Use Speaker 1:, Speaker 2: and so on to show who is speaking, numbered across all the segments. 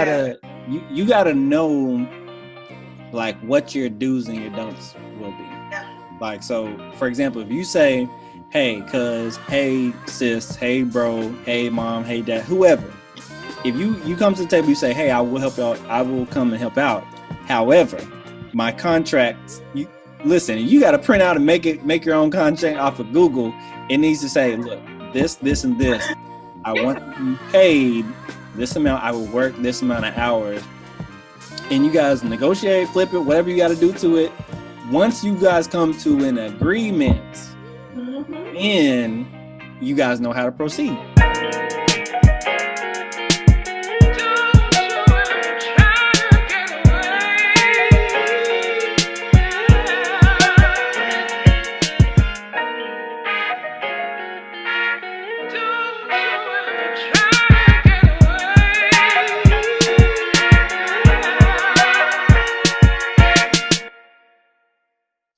Speaker 1: you gotta know like what your do's and your don'ts will be.
Speaker 2: Yeah.
Speaker 1: Like, so for example, if you say, hey cuz, hey sis, hey bro, hey mom, hey dad, whoever, if you come to the table, you say, hey, I will help out, I will come and help out. However, my contract, you got to print out and make your own contract off of Google. It needs to say, look, this and this, I want to be paid this amount, I will work this amount of hours, and you guys negotiate, flip it, whatever you got to do to it. Once you guys come to an agreement, then you guys know how to proceed.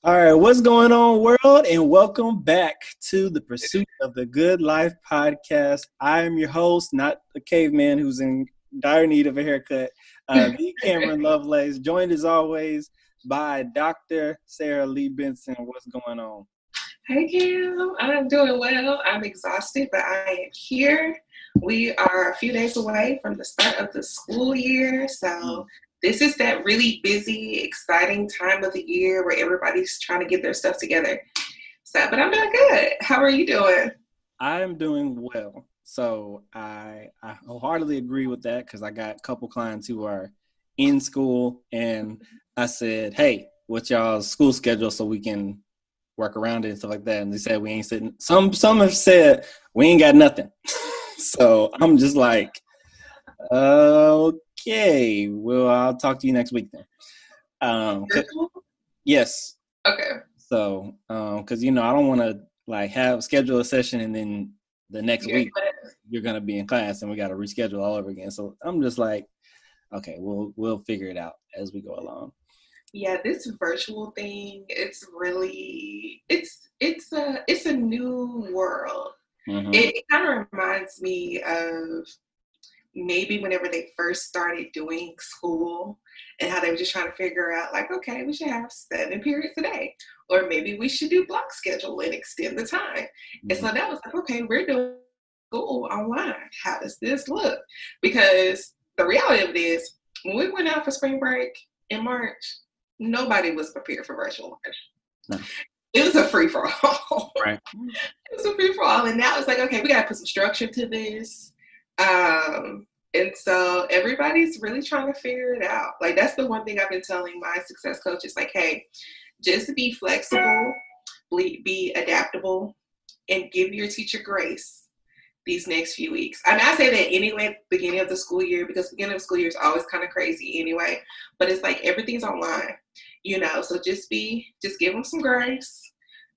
Speaker 1: All right, what's going on, world? And welcome back to the Pursuit of the Good Life podcast. I am your host, not a caveman who's in dire need of a haircut, the Cameron Lovelace, joined as always by Dr. Sarah Lee Benson. What's going on?
Speaker 2: Hey, Cam. I'm doing well. I'm exhausted, but I am here. We are a few days away from the start of the school year, so this is that really busy, exciting time of the year where everybody's trying to get their stuff together. So, but I'm doing good. How are you doing?
Speaker 1: I'm doing well. So I wholeheartedly agree with that because I got a couple clients who are in school, and I said, hey, what's y'all's school schedule so we can work around it and stuff like that. And they said we ain't sitting. Some have said we ain't got nothing. So I'm just like, okay, well, I'll talk to you next week then. Yes.
Speaker 2: Okay.
Speaker 1: So, because I don't want to like schedule a session and then the next week you're gonna be in class and we got to reschedule all over again. So I'm just like, okay, we'll figure it out as we go along.
Speaker 2: Yeah, this virtual thing, it's really it's a new world.
Speaker 1: Mm-hmm.
Speaker 2: It kind of reminds me of maybe whenever they first started doing school and how they were just trying to figure out like, okay, we should have 7 periods a day, or maybe we should do block schedule and extend the time. Mm-hmm. And so that was like, okay, we're doing school online. How does this look? Because the reality of it is when we went out for spring break in March, nobody was prepared for virtual learning. No. It was a free-for-all.
Speaker 1: Right.
Speaker 2: It was a free-for-all. And now it's like, okay, we got to put some structure to this. And so everybody's really trying to figure it out. Like, that's the one thing I've been telling my success coaches, like, hey, just be flexible, be adaptable, and give your teacher grace these next few weeks. I mean, I say that anyway at the beginning of the school year, because the beginning of the school year is always kind of crazy anyway, but it's like everything's online, so just give them some grace,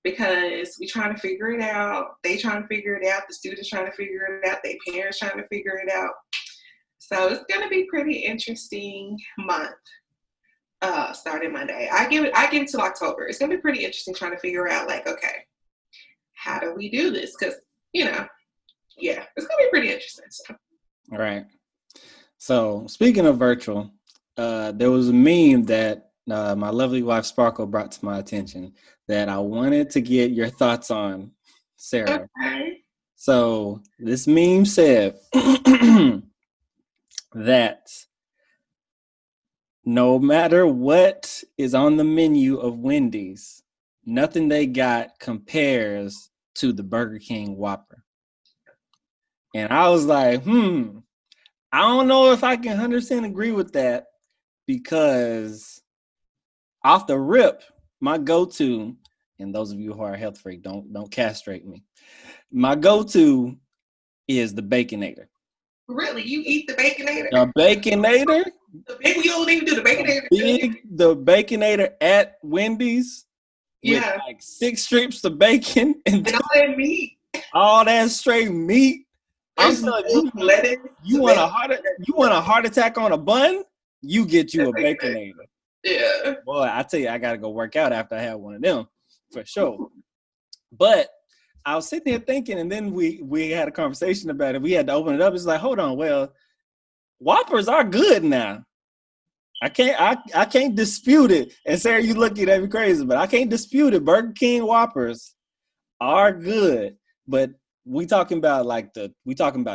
Speaker 2: because we're trying to figure it out. They trying to figure it out. The students trying to figure it out. Their parents trying to figure it out. So it's going to be pretty interesting month starting Monday. I give it till October. It's going to be pretty interesting trying to figure out like, okay, how do we do this? Because, yeah, it's going to be pretty interesting. So.
Speaker 1: All right. So speaking of virtual, there was a meme that my lovely wife Sparkle brought to my attention that I wanted to get your thoughts on, Sarah.
Speaker 2: Okay.
Speaker 1: So this meme said that no matter what is on the menu of Wendy's, nothing they got compares to the Burger King Whopper. And I was like, I don't know if I can 100% agree with that, because off the rip, my go-to, and those of you who are health freak, don't castrate me. My go-to is the Baconator.
Speaker 2: Really? You eat the Baconator?
Speaker 1: The Baconator?
Speaker 2: You don't even do the Baconator?
Speaker 1: The Baconator at Wendy's with like 6 strips of bacon and
Speaker 2: all that meat.
Speaker 1: All that straight meat. I'm telling you, you want a heart attack on a bun? You get you a Baconator.
Speaker 2: Yeah.
Speaker 1: Boy, I tell you, I got to go work out after I have one of them, for sure. But I was sitting there thinking, and then we had a conversation about it. We had to open it up. It's like, hold on, well, Whoppers are good now. I can't dispute it. And Sarah, you looking at me crazy, but I can't dispute it. Burger King Whoppers are good, but we talking about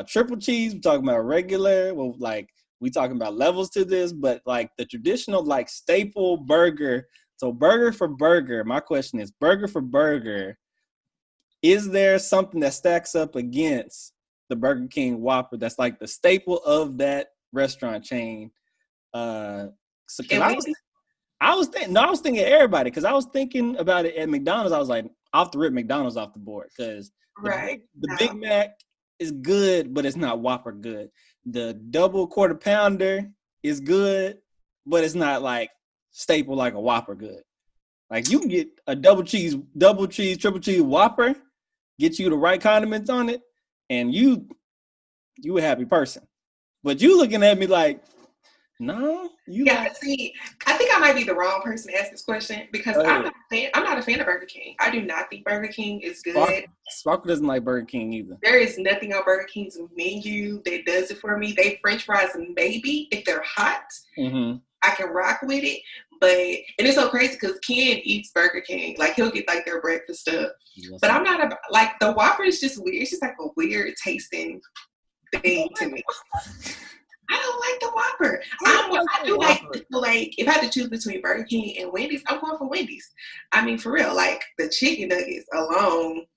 Speaker 1: triple cheese, we talking about regular, well, like we talking about levels to this, but like the traditional like staple burger. So burger for burger, my question is burger for burger, is there something that stacks up against the Burger King Whopper that's like the staple of that restaurant chain? So because I was thinking everybody, because I was thinking about it at McDonald's. I was like, off the rip, McDonald's off the board, because the Big Mac is good, but it's not Whopper good. The double quarter pounder is good, but it's not like staple like a Whopper good. Like you can get a double cheese, triple cheese Whopper, get you the right condiments on it, and you a happy person. But you looking at me like, no,
Speaker 2: see, I think I might be the wrong person to ask this question because I'm not a fan of Burger King. I do not think Burger King is good.
Speaker 1: Sparkle doesn't like Burger King either.
Speaker 2: There is nothing on Burger King's menu that does it for me. They French fries, maybe if they're hot, I can rock with it. And it's so crazy because Ken eats Burger King. Like he'll get like their breakfast stuff. Yes, but I'm not like the Whopper is just weird. It's just like a weird tasting thing to me. I don't like the Whopper. I do like if I had to choose between Burger King and Wendy's, I'm going for Wendy's. I mean, for real, like the chicken nuggets alone.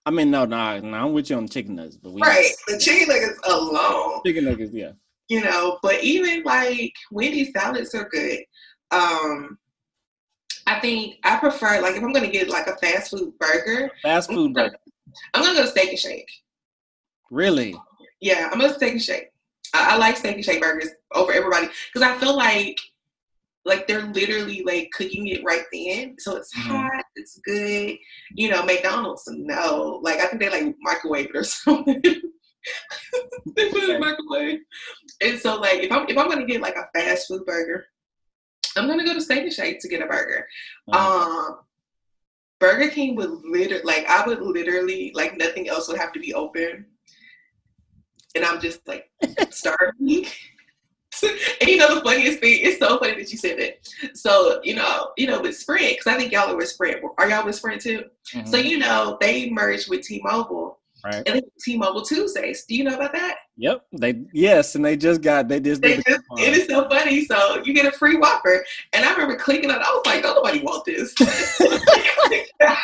Speaker 1: I mean, no, I'm with you on the chicken nuggets, but
Speaker 2: the chicken nuggets alone.
Speaker 1: Chicken nuggets, yeah.
Speaker 2: You know, but even like Wendy's salads are good. I think I prefer like if I'm gonna get like a fast food burger. I'm gonna go to Steak and Shake.
Speaker 1: Really?
Speaker 2: Yeah, I'm gonna Steak and Shake. I like Steak and Shake burgers over everybody because I feel like they're literally like cooking it right then, so it's hot, it's good. You know, McDonald's, no, like I think they like microwave it or something. They put it in the microwave, and so like if I'm gonna get like a fast food burger, I'm gonna go to Steak and Shake to get a burger. Burger King would literally like nothing else would have to be open. And I'm just like starving. And you know the funniest thing, it's so funny that you said that. So, you know, with Sprint, because I think y'all are with Sprint. Are y'all with Sprint too? Mm-hmm. So, you know, they merged with T-Mobile.
Speaker 1: Right.
Speaker 2: And they T-Mobile Tuesdays. Do you know about that?
Speaker 1: Yep. And it is
Speaker 2: so funny. So you get a free Whopper. And I remember clicking on it. I was like, don't nobody want this. I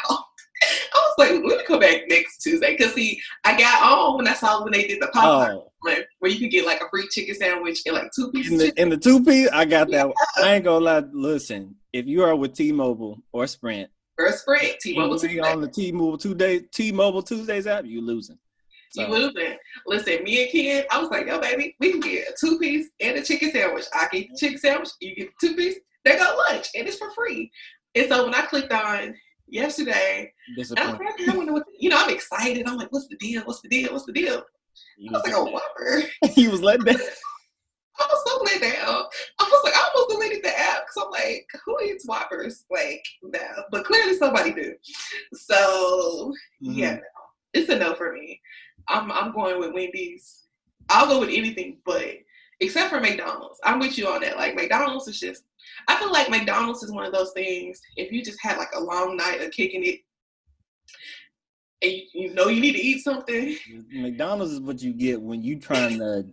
Speaker 2: was like, let me come back next Tuesday. Because, see, I got on when I saw when they did the Popeye one, where you could get like a free chicken sandwich and like 2 pieces.
Speaker 1: In the 2-piece, I got that. Yeah. I ain't gonna lie. Listen, if you are with T-Mobile or Sprint,
Speaker 2: T-Mobile Tuesday.
Speaker 1: on the T-Mobile Tuesdays app, you losing.
Speaker 2: So. You losing. Listen, me and Ken, I was like, yo, baby, we can get a 2-piece and a chicken sandwich. I get the chicken sandwich, you get the 2-piece, they got lunch, and it's for free. And so when I clicked on yesterday, I'm excited. I'm like, what's the deal? I was like, a Whopper.
Speaker 1: He was let down.
Speaker 2: I was so let down. I was like, I almost deleted the app because I'm like, who eats Whoppers? Like, no. But clearly somebody do. So, yeah, no. It's a no for me. I'm going with Wendy's. I'll go with anything but, except for McDonald's. I'm with you on that. Like, McDonald's is just, I feel like McDonald's is one of those things, if you just had like a long night of kicking it, and you know you need to eat something.
Speaker 1: McDonald's is what you get when you trying to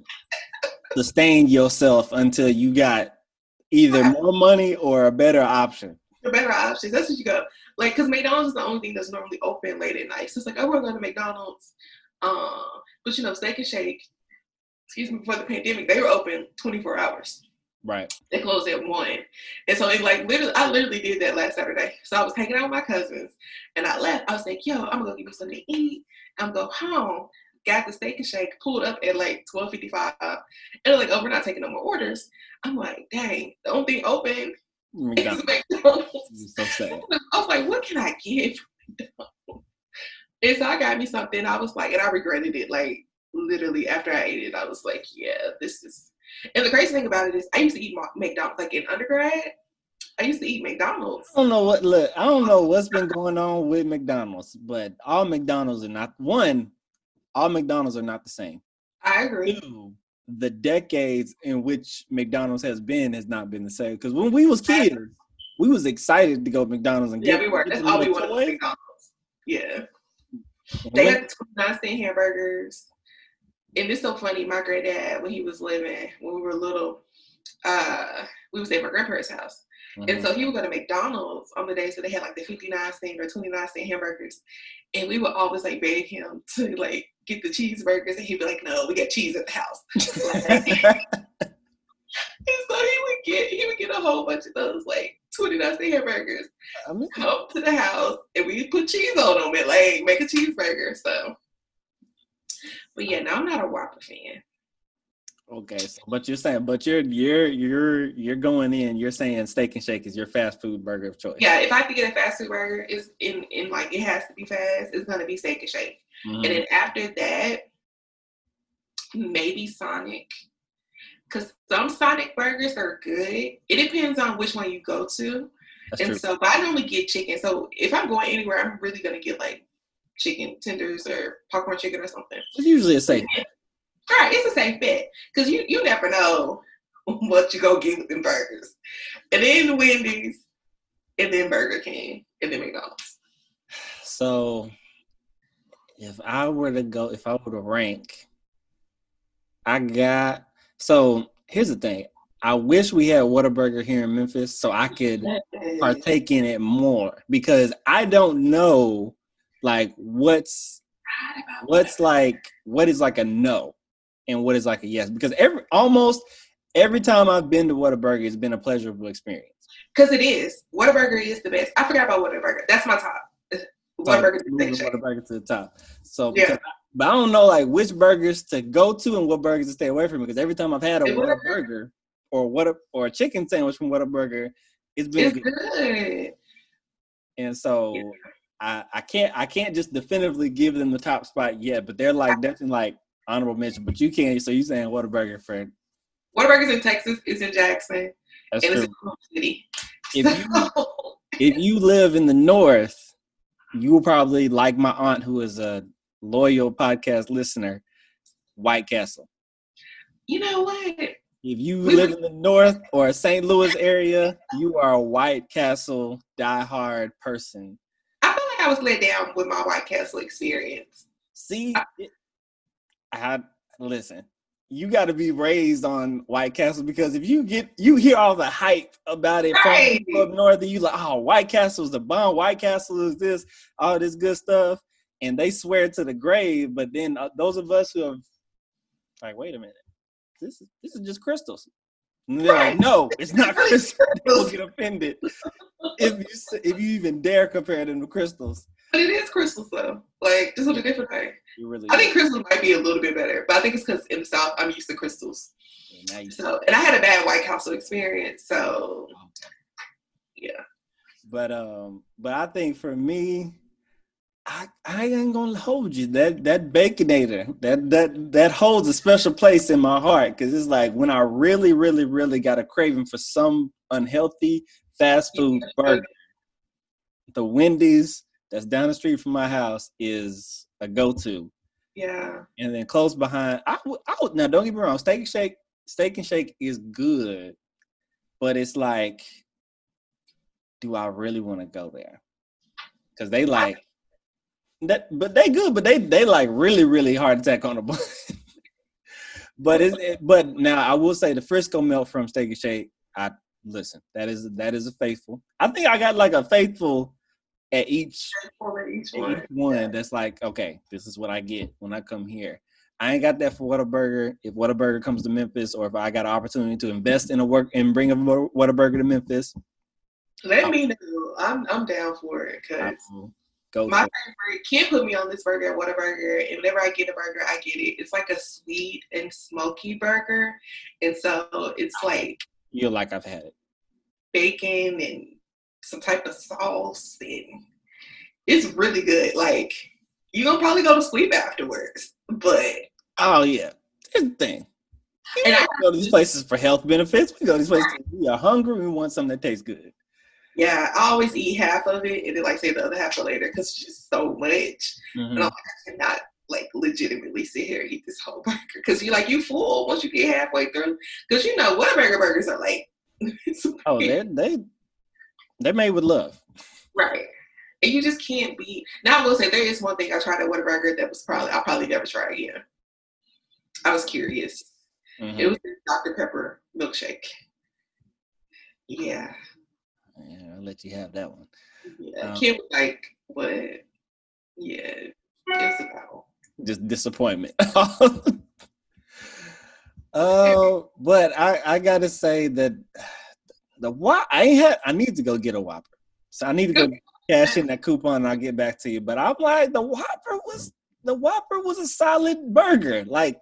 Speaker 1: sustain yourself until you got either more money or a better option.
Speaker 2: The better options. That's what you got. Like, because McDonald's is the only thing that's normally open late at night. So it's like, oh, we're going to McDonald's. But you know, Steak and Shake, before the pandemic, they were open 24 hours.
Speaker 1: Right.
Speaker 2: They closed at 1. And so it like I literally did that last Saturday. So I was hanging out with my cousins and I left. I was like, yo, I'm gonna go get me something to eat. I'm gonna go home. Got the Steak and Shake, pulled up at like 12:55. And they're like, oh, we're not taking no more orders. I'm like, dang, the only thing open is McDonald's.
Speaker 1: So sad.
Speaker 2: I was like, what can I get from McDonald's? And so I got me something. I was like, and I regretted it. Like literally after I ate it, I was like, yeah, this is. And the crazy thing about it is I used to eat McDonald's, like in undergrad, I used to eat McDonald's.
Speaker 1: I don't know what's been going on with McDonald's, but all McDonald's are not the same.
Speaker 2: I agree.
Speaker 1: 2, the decades in which McDonald's has not been the same. Because when we was kids, we was excited to go to McDonald's and
Speaker 2: we were. That's all we wanted was McDonald's. Yeah. They had the 29-cent hamburgers. And it's so funny, my granddad, when he was living, when we were little, we was at my grandparents' house. Mm-hmm. And so he would go to McDonald's on the days that they had like the 59-cent or 29-cent hamburgers. And we would always like beg him to like get the cheeseburgers. And he'd be like, no, we got cheese at the house. And so he would get a whole bunch of those like 29-cent hamburgers, come to the house, and we put cheese on them and like make a cheeseburger. So, but yeah, no, I'm not a Whopper fan.
Speaker 1: Okay, so but you're saying, you're going in. You're saying Steak and Shake is your fast food burger of choice.
Speaker 2: Yeah, if I have to get a fast food burger, it's in like it has to be fast. It's gonna be Steak and Shake, and then after that, maybe Sonic. Because some Sonic burgers are good. It depends on which one you go to. That's true. So, but I normally get chicken. So if I'm going anywhere, I'm really going to get like chicken tenders or popcorn chicken or something.
Speaker 1: It's usually a safe
Speaker 2: bet. Right, it's a safe bet. Because you never know what you go get with them burgers. And then Wendy's, and then Burger King, and then McDonald's.
Speaker 1: So if I were to rank, so here's the thing. I wish we had Whataburger here in Memphis so I could partake in it more, because I don't know like what is like a no and what is like a yes, because almost every time I've been to Whataburger, it's been a pleasurable experience.
Speaker 2: Because it is. Whataburger is the best. I forgot about Whataburger. That's my top. Whataburger
Speaker 1: to the top. So yeah. But I don't know like which burgers to go to and what burgers to stay away from, because every time I've had a Whataburger or a chicken sandwich from Whataburger, it's been good. And so yeah. I can't just definitively give them the top spot yet, but they're like definitely like honorable mention. But you can't. So you saying Whataburger, friend?
Speaker 2: Whataburger's in Texas. It's in Jackson.
Speaker 1: That's
Speaker 2: and
Speaker 1: true.
Speaker 2: It's in Oklahoma City.
Speaker 1: If you live in the North, you will probably like my aunt, who is a loyal podcast listener, White Castle.
Speaker 2: You know what?
Speaker 1: If you live in the North or St. Louis area, you are a White Castle diehard person.
Speaker 2: I feel like I was let down with my White Castle experience.
Speaker 1: See, listen, you got to be raised on White Castle, because if you hear all the hype about it from people up north, and you like, oh, White Castle's the bomb, White Castle is this, all this good stuff. And they swear to the grave, but then those of us who have, like, wait a minute, this is just crystals. And they're like, no, it's not crystals. People get offended if you even dare compare them to crystals.
Speaker 2: But it is crystals, though. Like, just with a different thing.
Speaker 1: Really
Speaker 2: I think crystals might be a little bit better, but I think it's because in the South, I'm used to crystals. And I had a bad White Castle experience, so yeah.
Speaker 1: But I think for me, I ain't gonna hold you. That Baconator, that holds a special place in my heart, because it's like when I really, really, really got a craving for some unhealthy fast food burger, the Wendy's that's down the street from my house is a go-to.
Speaker 2: Yeah.
Speaker 1: And then close behind, I would now don't get me wrong, Steak and Shake is good, but it's like, do I really want to go there? Because they like. But they good, but they like really, really heart attack on the bun. but now I will say the Frisco melt from Steak and Shake, that is a faithful. I think I got like a faithful at each one. That's like, okay, this is what I get when I come here. I ain't got that for Whataburger. If Whataburger comes to Memphis, or if I got an opportunity to invest in and bring a Whataburger to Memphis,
Speaker 2: let me know. I'm down for it, because my favorite, can't put me on this burger at Whataburger, and whenever I get a burger, I get it. It's like a sweet and smoky burger, and so it's like,
Speaker 1: you're like, I've had it,
Speaker 2: bacon and some type of sauce, and it's really good. Like, you're gonna probably go to sleep afterwards, but
Speaker 1: oh yeah, here's the thing. And I go to these places for health benefits. We go to these places because we are hungry. We want something that tastes good.
Speaker 2: Yeah, I always eat half of it and then like save the other half for later, because it's just so much. Mm-hmm. And I'm like, I cannot like legitimately sit here and eat this whole burger because you full once you get halfway through. Because Whataburger burgers are like,
Speaker 1: oh, they're made with love,
Speaker 2: right? And you just can't be. Now I will say there is one thing I tried at Whataburger that was I'll probably never try again. I was curious. Mm-hmm. It was the Dr. Pepper milkshake. Yeah.
Speaker 1: Yeah, I'll let you have that one.
Speaker 2: Yeah, Kim was like, what? Yeah, it's about
Speaker 1: just disappointment. But I gotta say that I need to go get a Whopper. So I need to go cash in that coupon and I'll get back to you. But I'm like, the Whopper was a solid burger. Like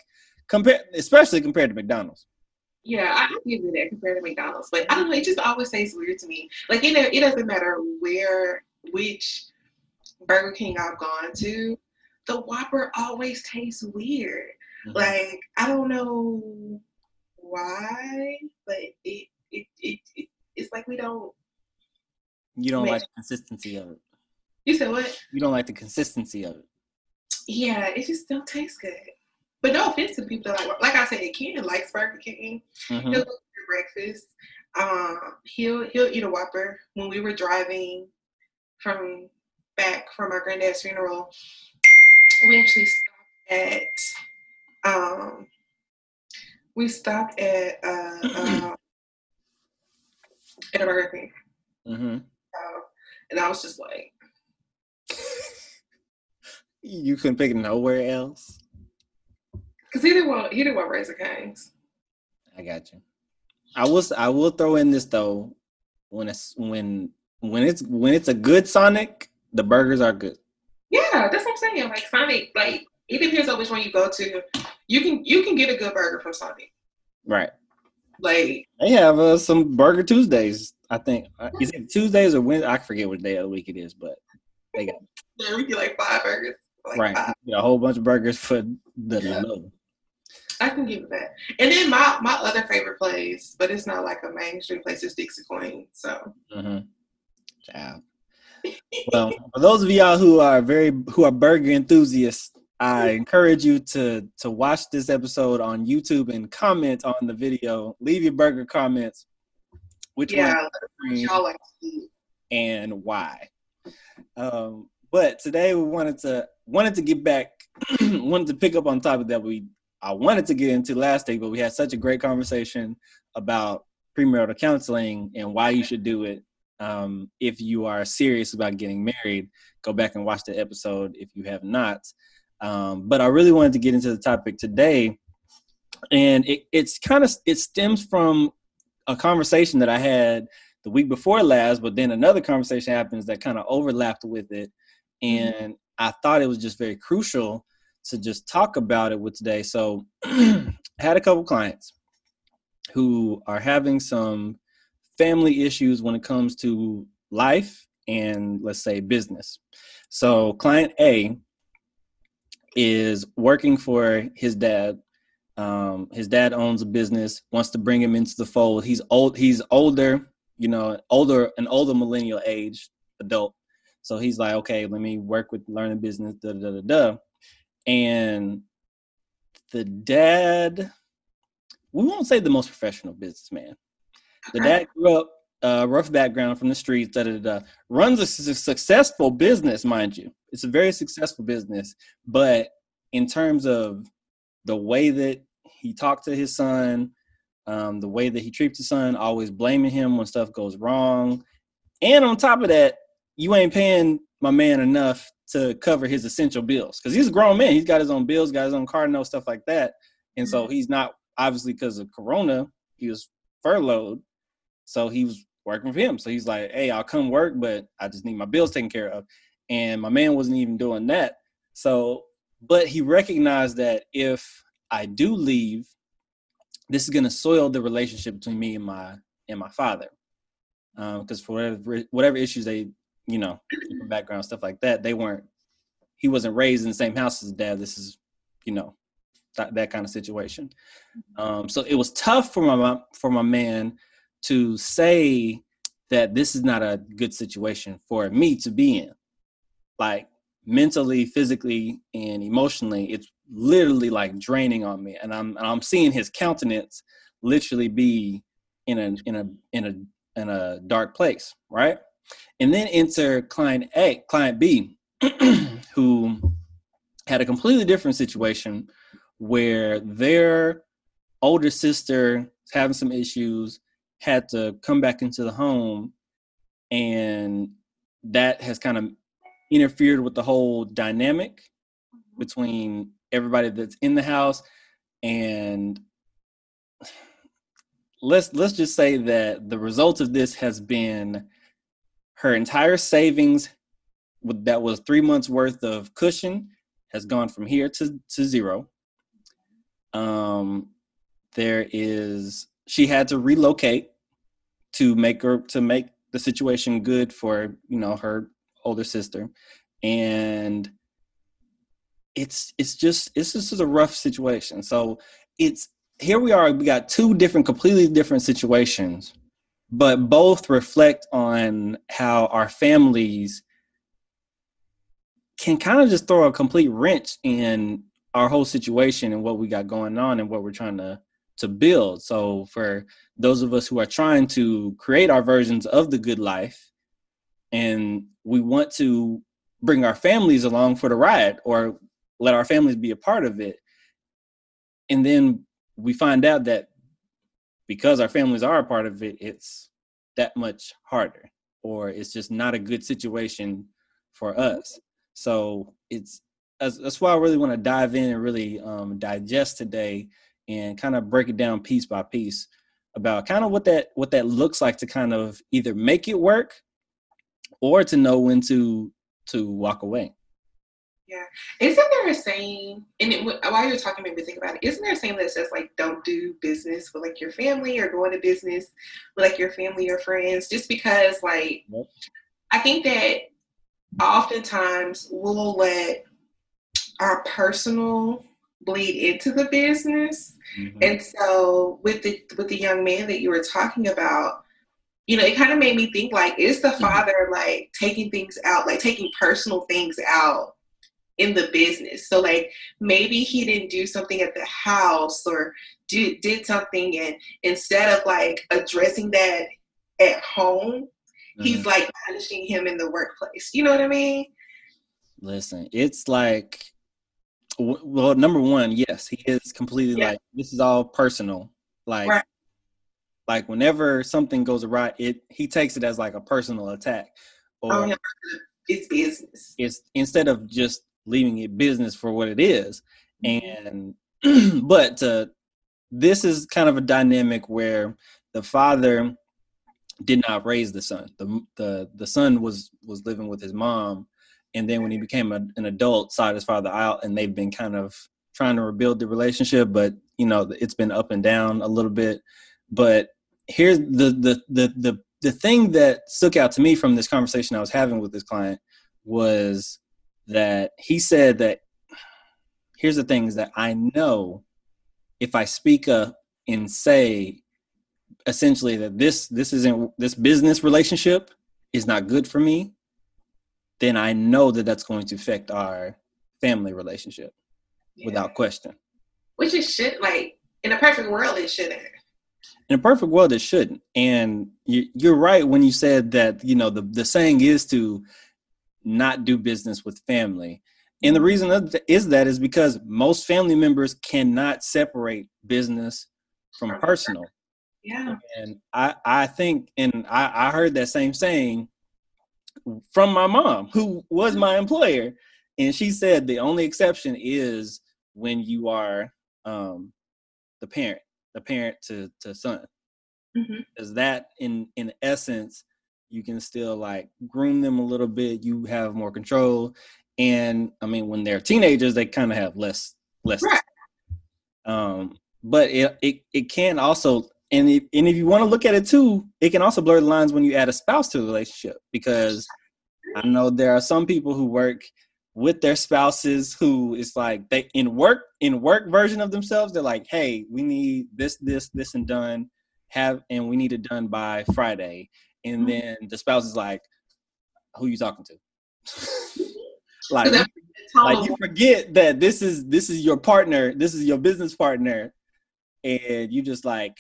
Speaker 1: especially compared to McDonald's.
Speaker 2: Yeah, I give you that compared to McDonald's. But I don't know, it just always tastes weird to me. Like it doesn't matter which Burger King I've gone to, the Whopper always tastes weird. Mm-hmm. Like I don't know why, but it's like we don't.
Speaker 1: You don't like the consistency of it.
Speaker 2: You said what?
Speaker 1: You don't like the consistency of it.
Speaker 2: Yeah, it just don't taste good. But no offense to people that like I said, Ken likes Burger King. Mm-hmm. He'll go to breakfast. He'll eat a Whopper. When we were driving back from our granddad's funeral, we actually stopped at a Burger King. Mm-hmm. And I was just like,
Speaker 1: you couldn't pick nowhere else.
Speaker 2: Cause he didn't want Raising Cane's.
Speaker 1: I got you. I will throw in this though. When it's a good Sonic, the burgers are good.
Speaker 2: Yeah, that's what I'm saying. Like Sonic, like it depends on which one you go to. You can get a good burger from Sonic.
Speaker 1: Right.
Speaker 2: Like
Speaker 1: they have some Burger Tuesdays. I think is it Tuesdays or Wednesdays? I forget what day of the week it is, but they got.
Speaker 2: Yeah, we get like 5 burgers.
Speaker 1: Right. 5. A whole bunch of burgers for the low.
Speaker 2: I can give it that. And then my other favorite place, but it's not like a mainstream place, is Dixie Queen. So.
Speaker 1: Mm-hmm. Yeah. Well, for those of y'all who are burger enthusiasts, I encourage you to watch this episode on YouTube and comment on the video. Leave your burger comments. Which one
Speaker 2: y'all like to eat
Speaker 1: and why? But today we wanted to get back, wanted to pick up on the topic that I wanted to get into last week, but we had such a great conversation about premarital counseling and why you should do it. If you are serious about getting married, go back and watch the episode if you have not. But I really wanted to get into the topic today, and it stems from a conversation that I had the week before last, but then another conversation happens that kind of overlapped with it, and I thought it was just very crucial to just talk about it with today. So I had a couple clients who are having some family issues when it comes to life and, let's say, business. So client A is working for his dad. His dad owns a business, wants to bring him into the fold. He's older, an older millennial age adult. So he's like, okay, let me learn the business, And the dad, we won't say the most professional businessman. The dad grew up rough background from the streets, runs a successful business, mind you. It's a very successful business. But in terms of the way that he talked to his son, the way that he treats his son, always blaming him when stuff goes wrong. And on top of that, you ain't paying my man enough to cover his essential bills. Because he's a grown man. He's got his own bills, got his own car note, stuff like that. And so he's not, obviously because of Corona, he was furloughed. So he was working for him. So he's like, hey, I'll come work, but I just need my bills taken care of. And my man wasn't even doing that. So, but he recognized that if I do leave, this is going to soil the relationship between me and my father. Because for whatever issues they, background, stuff like that, he wasn't raised in the same house as his dad. This is, that kind of situation. So it was tough for my man to say that this is not a good situation for me to be in. Like, mentally, physically, and emotionally, it's literally like draining on me. And I'm seeing his countenance literally be in a dark place, right? And then enter client B, who had a completely different situation where their older sister was having some issues, had to come back into the home, and that has kind of interfered with the whole dynamic between everybody that's in the house. And let's just say that the result of this has been her entire savings that was 3 months worth of cushion has gone from here to zero. She had to relocate to make the situation good for, her older sister. And it's just a rough situation. So here we are, we got two completely different situations, but both reflect on how our families can kind of just throw a complete wrench in our whole situation and what we got going on and what we're trying to build. So for those of us who are trying to create our versions of the good life, and we want to bring our families along for the ride or let our families be a part of it, and then we find out that because our families are a part of it, it's that much harder, or it's just not a good situation for us. So that's why I really want to dive in and really digest today and kind of break it down piece by piece about kind of what that looks like to kind of either make it work or to know when to walk away.
Speaker 2: Yeah. Isn't there a saying, while you're talking, made me think about it, isn't there a saying that says, like, don't do business with, like, your family or go into business with, like, your family or friends? Just because, like, yep. I think that oftentimes we'll let our personal bleed into the business. Mm-hmm. And so with the young man that you were talking about, it kind of made me think, like, is the father, like, taking things out, like taking personal things out in the business? So, like, maybe he didn't do something at the house or did something, and instead of, like, addressing that at home, he's, like, punishing him in the workplace. You know what I mean?
Speaker 1: Listen, it's like, well, number one, yes, he is completely like, this is all personal. Like, right. Like whenever something goes awry, he takes it as like a personal attack. Or
Speaker 2: it's business.
Speaker 1: It's instead of just leaving it business for what it is. Mm-hmm. And but this is kind of a dynamic where the father did not raise the son. The son was living with his mom, and then when he became an adult, sought his father out, and they've been kind of trying to rebuild the relationship, but it's been up and down a little bit. But here's the thing that stuck out to me from this conversation I was having with this client was that he said that here's the things that I know if I speak up and say essentially that this business relationship is not good for me, then I know that that's going to affect our family relationship without question.
Speaker 2: Which it should, like, in a perfect world, it shouldn't.
Speaker 1: In a perfect world, it shouldn't. And you're right when you said that, the saying is to not do business with family. And the reason is because most family members cannot separate business from personal.
Speaker 2: Yeah.
Speaker 1: And I think, and I heard that same saying from my mom, who was my employer. And she said the only exception is when you are the parent to son.
Speaker 2: Mm-hmm.
Speaker 1: Because that in essence, you can still like groom them a little bit. You have more control. And I mean, when they're teenagers, they kind of have less.
Speaker 2: Right.
Speaker 1: But it can also, and if you want to look at it too, it can also blur the lines when you add a spouse to the relationship, because I know there are some people who work with their spouses who is like they in work version of themselves. They're like, hey, we need this and done, and we need it done by Friday. And then the spouse is like, who you talking to? like you, like you forget that this is your partner, this is your business partner, and you just like,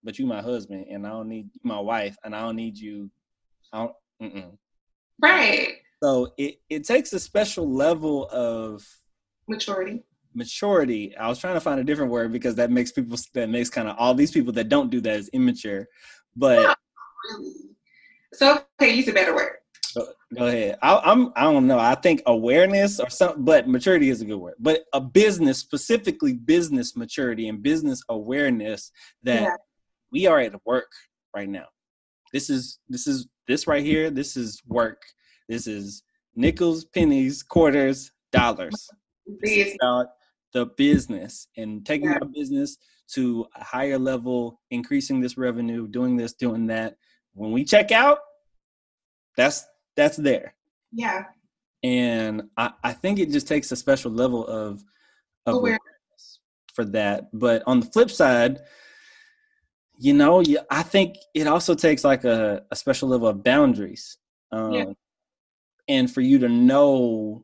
Speaker 1: but you my husband, and I don't need my wife, and I don't need you. I don't.
Speaker 2: Right.
Speaker 1: So it takes a special level of maturity. I was trying to find a different word because that makes kind of all these people that don't do that as immature. But
Speaker 2: not really. So okay, use a better word.
Speaker 1: Go ahead. I don't know. I think awareness or something, but maturity is a good word. But a business, specifically business maturity and business awareness that we are at work right now. This right here. This is work. This is nickels, pennies, quarters, dollars. This is about the business and taking my business to a higher level, increasing this revenue, doing this, doing that. When we check out, that's there.
Speaker 2: Yeah.
Speaker 1: And I think it just takes a special level of awareness for that. But on the flip side, I think it also takes like a special level of boundaries. And for you to know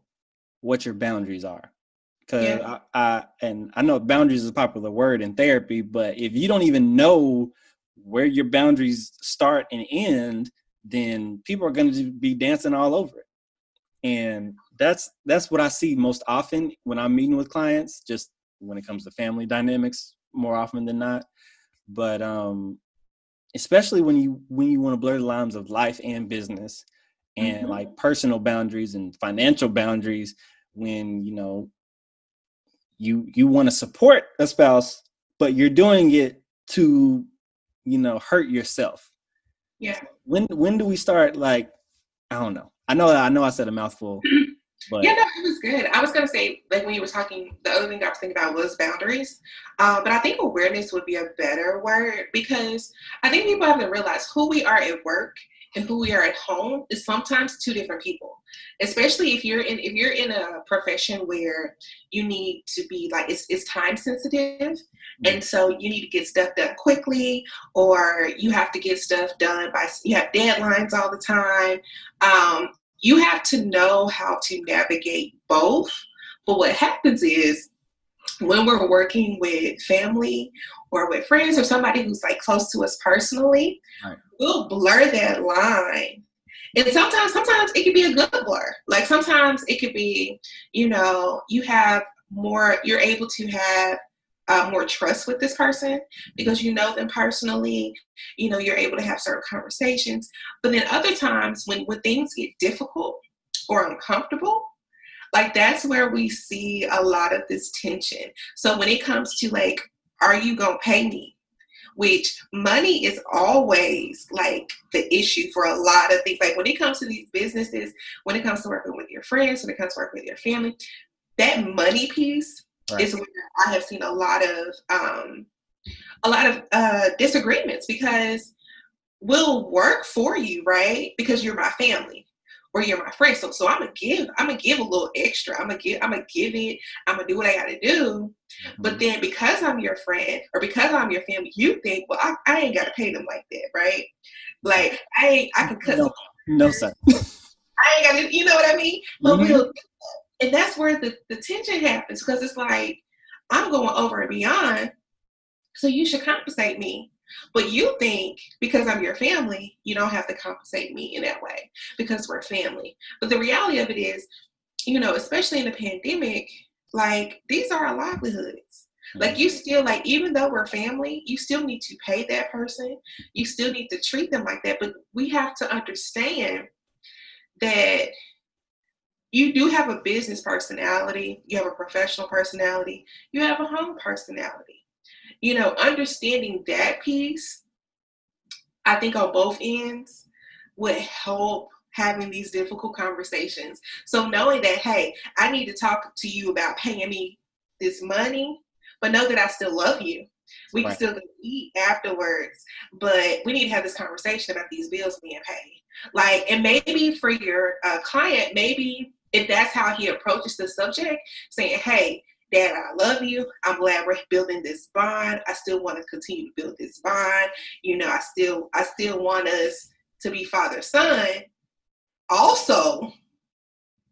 Speaker 1: what your boundaries are. Because I know boundaries is a popular word in therapy, but if you don't even know where your boundaries start and end, then people are going to be dancing all over it. And that's what I see most often when I'm meeting with clients, just when it comes to family dynamics more often than not. But especially when you want to blur the lines of life and business and like personal boundaries and financial boundaries, when you want to support a spouse, but you're doing it to hurt yourself.
Speaker 2: Yeah.
Speaker 1: When do we start, like, I don't know. I know I said a mouthful. But
Speaker 2: yeah, no, it was good. I was gonna say, like, when you were talking, the other thing I was thinking about was boundaries. But I think awareness would be a better word, because I think people have to realize who we are at work and who we are at home is sometimes two different people. Especially if you're in a profession where you need to be like, it's time sensitive, and so you need to get stuff done quickly, or you have to get stuff done you have deadlines all the time. You have to know how to navigate both. But what happens is, when we're working with family or with friends or somebody who's like close to us personally, we'll blur that line. And sometimes it can be a good blur. Like sometimes it could be, you're able to have more trust with this person because you know them personally, you're able to have certain conversations. But then other times when things get difficult or uncomfortable, like that's where we see a lot of this tension. So when it comes to like, are you gonna pay me? Which money is always like the issue for a lot of things. Like when it comes to these businesses, when it comes to working with your friends, when it comes to working with your family, that money piece is where I have seen a lot of disagreements, because we'll work for you, right? Because you're my family or you're my friend. So I'm gonna give a little extra. I'm gonna give it. I'm gonna do what I gotta do. But then because I'm your friend or because I'm your family, you think, well, I ain't gotta pay them like that, right? Like I can cut.
Speaker 1: No, sir.
Speaker 2: I ain't gotta, you know what I mean? But we'll, and that's where the tension happens, because it's like, I'm going over and beyond, so you should compensate me. But you think because I'm your family, you don't have to compensate me in that way because we're family. But the reality of it is, especially in the pandemic, like these are our livelihoods. Like you still, like, even though we're family, you still need to pay that person. You still need to treat them like that. But we have to understand that you do have a business personality, you have a professional personality, you have a home personality. Understanding that piece, I think on both ends would help having these difficult conversations. So knowing that, hey, I need to talk to you about paying me this money, but know that I still love you. We can still go eat afterwards, but we need to have this conversation about these bills being paid. Like, and maybe for your client, maybe if that's how he approaches the subject, saying, hey, Dad, I love you. I'm glad we're building this bond. I still want to continue to build this bond. I still want us to be father-son. Also,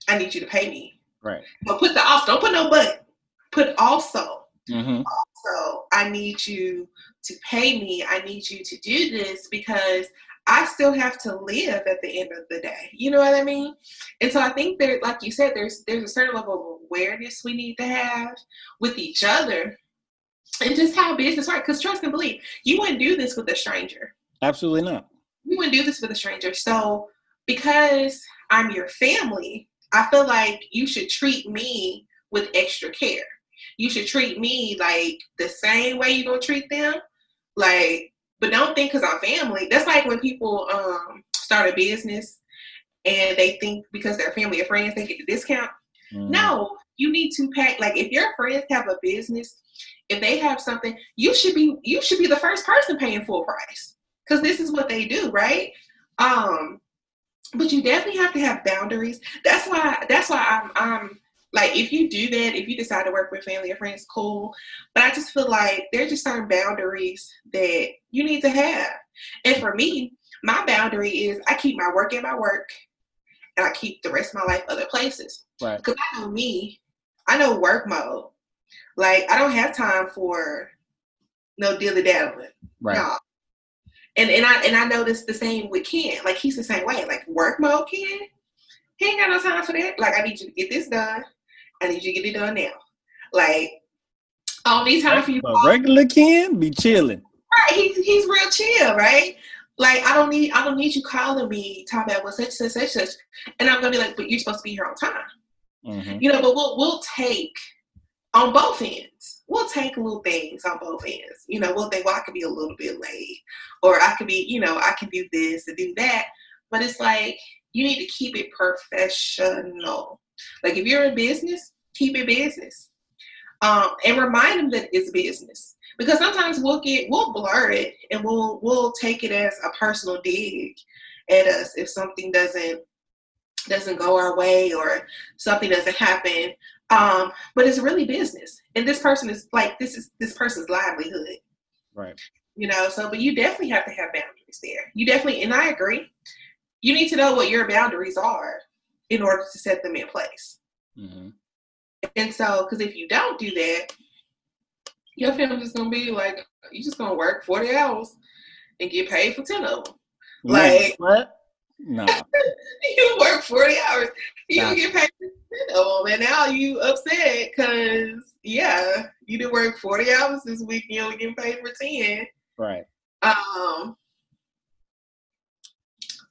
Speaker 2: I need you to pay me
Speaker 1: Right.
Speaker 2: But put the also, don't put no but. Put also.
Speaker 1: Mm-hmm.
Speaker 2: Also, I need you to pay me. I need you to do this because I still have to live at the end of the day. You know what I mean? And so I think there, like you said, there's a certain level of awareness we need to have with each other and just how business works. Because trust and believe, you wouldn't do this with a stranger.
Speaker 1: Absolutely not.
Speaker 2: You wouldn't do this with a stranger. So because I'm your family, I feel like you should treat me with extra care. You should treat me like the same way you're gonna treat them. Like, but don't think because I'm family. That's like when people start a business and they think because they're family or friends they get the discount.
Speaker 1: Mm-hmm.
Speaker 2: No, you need to pay. Like if your friends have a business, if they have something, you should be the first person paying full price because this is what they do, right? But you definitely have to have boundaries. That's why I'm like, if you do that, if you decide to work with family or friends, cool. But I just feel like there's just certain boundaries that you need to have. And for me, my boundary is I keep my work at my work and I keep the rest of my life other places.
Speaker 1: Right.
Speaker 2: Because I know me, I know work mode. Like I don't have time for no dilly-daddling.
Speaker 1: Right.
Speaker 2: No. And I noticed the same with Ken. Like he's the same way. Like work mode, Ken, he ain't got no time for that. Like I need you to get this done. I need you to get it done now. Like I don't need time for you.
Speaker 1: But regular Ken be chilling.
Speaker 2: Right, he's real chill, right? Like I don't need you calling me talking about what such, and I'm gonna be like, but you're supposed to be here on time.
Speaker 1: Mm-hmm.
Speaker 2: You know, but we'll take on both ends. We'll take little things on both ends. You know, we'll think, well, I could be a little bit late, or I could be, you know, I can do this and do that. But it's like you need to keep it professional. Like if you're in business, keep it business, and remind them that it's business. Because sometimes we'll blur it and we'll take it as a personal dig at us if something doesn't go our way or something doesn't happen. But it's really business, and this person is like this person's livelihood.
Speaker 1: Right.
Speaker 2: You know, so but you definitely have to have boundaries there. You definitely, and I agree. You need to know what your boundaries are in order to set them in place.
Speaker 1: Mm-hmm.
Speaker 2: And so, because if you don't do that, your family's gonna be like, you just gonna work 40 hours and get paid for 10 of them. Like
Speaker 1: what? No.
Speaker 2: You work 40 hours, you don't get paid for 10 of them, and now you upset because you did work 40 hours this week and you only getting paid for 10.
Speaker 1: Right.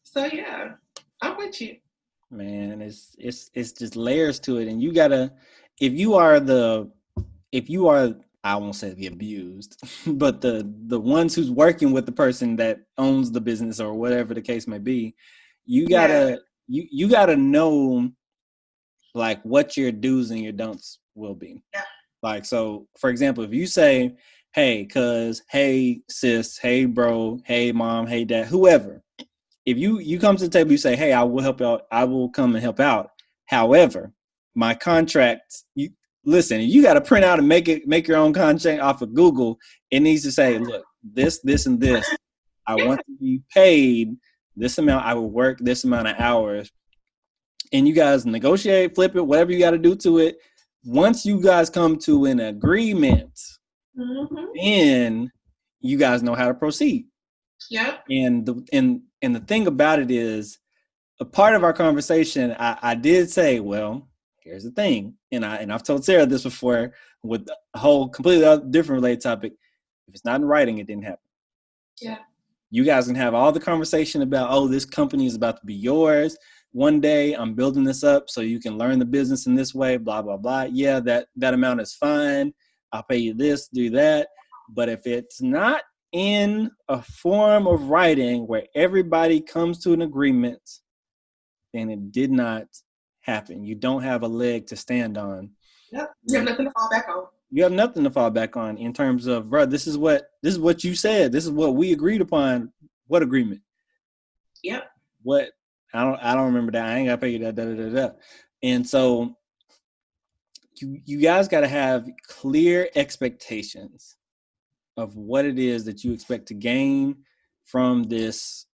Speaker 2: So yeah, I'm with you.
Speaker 1: Man, it's just layers to it, and you gotta, if you are, I won't say the abused, but the ones who's working with the person that owns the business or whatever the case may be, you gotta you gotta know like what your do's and your don'ts will be.
Speaker 2: Yeah.
Speaker 1: Like, so for example, if you say, hey, cuz, hey sis, hey bro, hey mom, hey dad, whoever, if you come to the table, you say, hey, I will help out, I will come and help out. However, my contract, you got to print out and make your own contract off of Google. It needs to say, look, this, and this. I want to be paid this amount. I will work this amount of hours. And you guys negotiate, flip it, whatever you got to do to it. Once you guys come to an agreement, then you guys know how to proceed.
Speaker 2: Yeah.
Speaker 1: And the thing about it is, a part of our conversation, I did say, well, here's the thing, and I've told Sarah this before with a whole completely different related topic. If it's not in writing, it didn't happen.
Speaker 2: Yeah.
Speaker 1: You guys can have all the conversation about, oh, this company is about to be yours. One day I'm building this up so you can learn the business in this way, blah, blah, blah. Yeah, that amount is fine. I'll pay you this, do that. But if it's not in a form of writing where everybody comes to an agreement, then it did not happen. You don't have a leg to stand on.
Speaker 2: Yep. You have nothing to fall back on.
Speaker 1: You have nothing to fall back on in terms of, bro, this is what you said. This is what we agreed upon. What agreement?
Speaker 2: Yep.
Speaker 1: What? I don't remember that. I ain't gotta pay you that. Da, da, da, da. And so you guys got to have clear expectations of what it is that you expect to gain from this